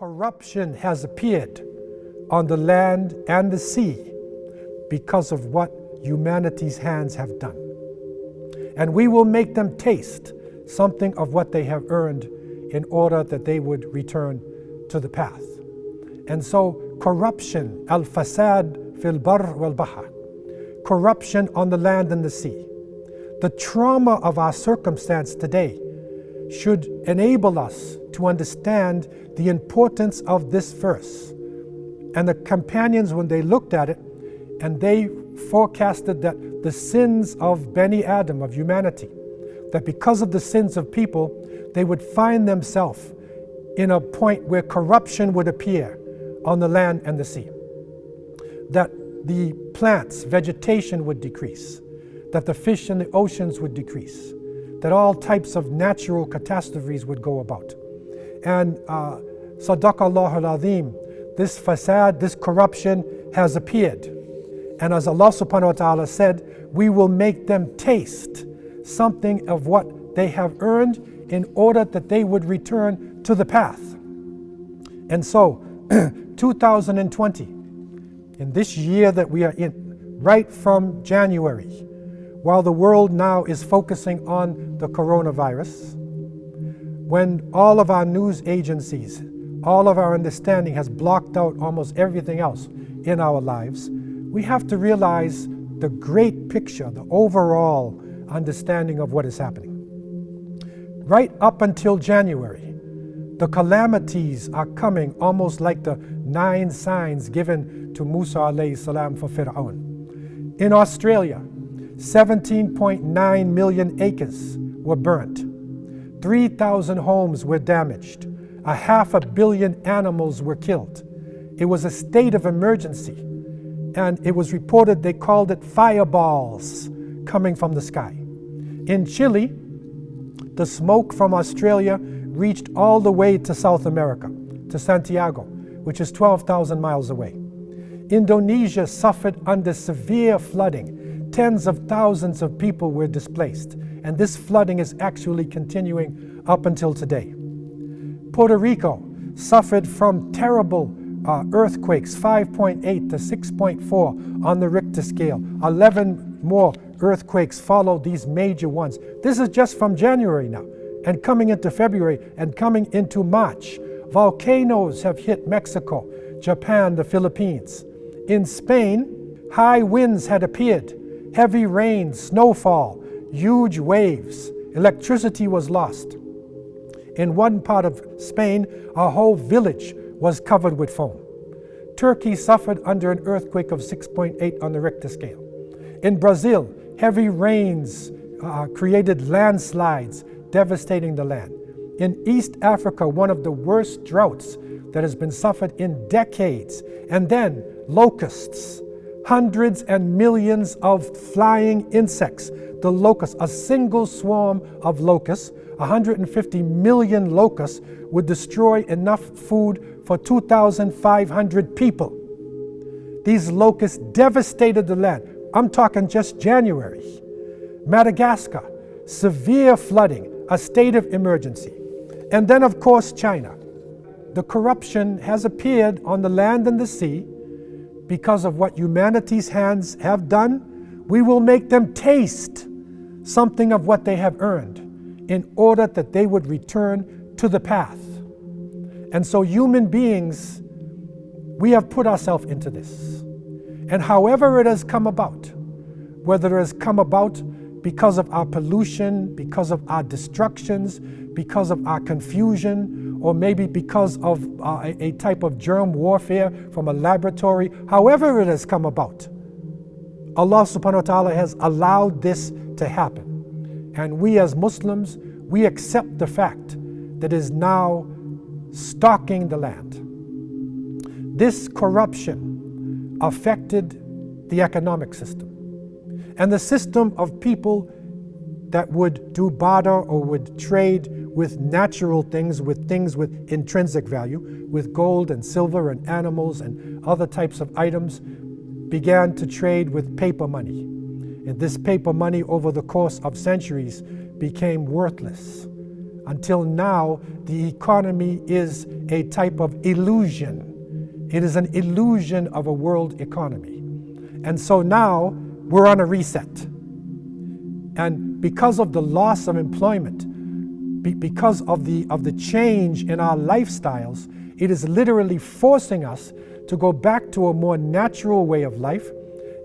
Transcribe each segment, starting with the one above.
Corruption has appeared on the land and the sea because of what humanity's hands have done. And we will make them taste something of what they have earned in order that they would return to the path. And so corruption, al-fasad fil barr wal bahr, corruption on the land and the sea. The trauma of our circumstance today should enable us to understand the importance of this verse. And the companions, when they looked at it, and they forecasted that the sins of Bani Adam, of humanity, that because of the sins of people, they would find themselves in a point where corruption would appear on the land and the sea. That the plants, vegetation would decrease, that the fish in the oceans would decrease, that all types of natural catastrophes would go about. And Sadaqallahu al-Azim, this fasad, this corruption has appeared. And as Allah subhanahu wa ta'ala said, we will make them taste something of what they have earned in order that they would return to the path. And so, 2020, in this year that we are in, right from January, while the world now is focusing on the coronavirus, when all of our news agencies, all of our understanding has blocked out almost everything else in our lives, we have to realize the great picture, the overall understanding of what is happening. Right up until January, the calamities are coming almost like the 9 signs given to Musa alayhi salam for Fir'aun. In Australia, 17.9 million acres were burnt. 3,000 homes were damaged. 500 million animals were killed. It was a state of emergency. And it was reported they called it fireballs coming from the sky. In Chile, the smoke from Australia reached all the way to South America, to Santiago, which is 12,000 miles away. Indonesia suffered under severe flooding. Tens of thousands of people were displaced, and this flooding is actually continuing up until today. Puerto Rico suffered from terrible earthquakes, 5.8 to 6.4 on the Richter scale. 11 more earthquakes followed these major ones. This is just from January now, and coming into February, and coming into March. Volcanoes have hit Mexico, Japan, the Philippines. In Spain, high winds had appeared, heavy rain, snowfall, huge waves. Electricity was lost. In one part of Spain, a whole village was covered with foam. Turkey suffered under an earthquake of 6.8 on the Richter scale. In Brazil, heavy rains created landslides, devastating the land. In East Africa, one of the worst droughts that has been suffered in decades. And then locusts, hundreds and millions of flying insects. The locusts, a single swarm of locusts, 150 million locusts would destroy enough food for 2,500 people. These locusts devastated the land. I'm talking just January. Madagascar, severe flooding, a state of emergency. And then, of course, China. The corruption has appeared on the land and the sea because of what humanity's hands have done. We will make them taste something of what they have earned in order that they would return to the path. And so human beings, we have put ourselves into this. And however it has come about, whether it has come about because of our pollution, because of our destructions, because of our confusion, or maybe because of a type of germ warfare from a laboratory, however it has come about, Allah subhanahu wa ta'ala has allowed this to happen. And we as Muslims, we accept the fact that it is now stalking the land. This corruption affected the economic system. And the system of people that would do barter or would trade with natural things with intrinsic value, with gold and silver and animals and other types of items, began to trade with paper money. And this paper money over the course of centuries became worthless. until now, the economy is a type of illusion. It is an illusion of a world economy. And so now we're on a reset. And because of the loss of employment, because of the change in our lifestyles, it is literally forcing us to go back to a more natural way of life,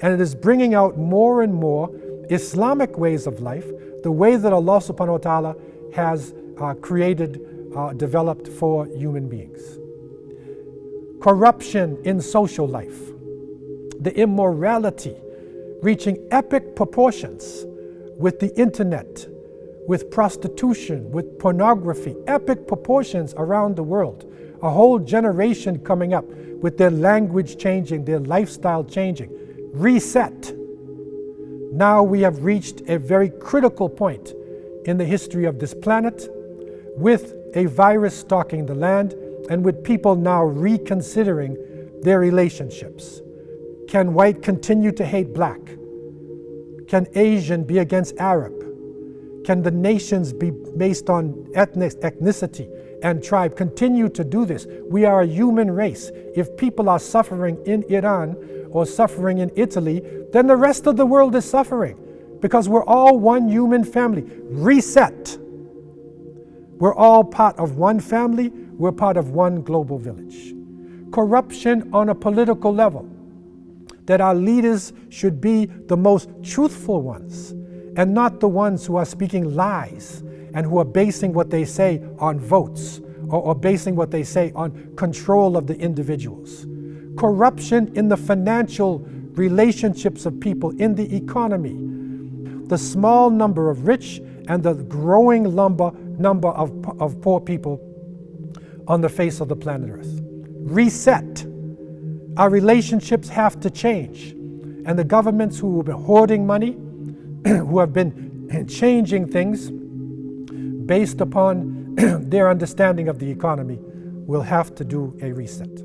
and it is bringing out more and more Islamic ways of life, the way that Allah subhanahu wa ta'ala has developed for human beings. Corruption in social life, the immorality reaching epic proportions with the internet, with prostitution, with pornography, epic proportions around the world. A whole generation coming up with their language changing, their lifestyle changing. Reset. Now we have reached a very critical point in the history of this planet, with a virus stalking the land and with people now reconsidering their relationships. Can white continue to hate black? Can Asian be against Arab? Can the nations be based on ethnicity and tribe continue to do this? We are a human race. If people are suffering in Iran or suffering in Italy, then the rest of the world is suffering, because we're all one human family. Reset. We're all part of one family. We're part of one global village. Corruption on a political level, that our leaders should be the most truthful ones and not the ones who are speaking lies and who are basing what they say on votes or basing what they say on control of the individuals. Corruption in the financial relationships of people, in the economy. The small number of rich and the growing number of poor people on the face of the planet Earth. Reset. Our relationships have to change. And the governments who have been hoarding money, who have been changing things based upon their understanding of the economy, will have to do a reset.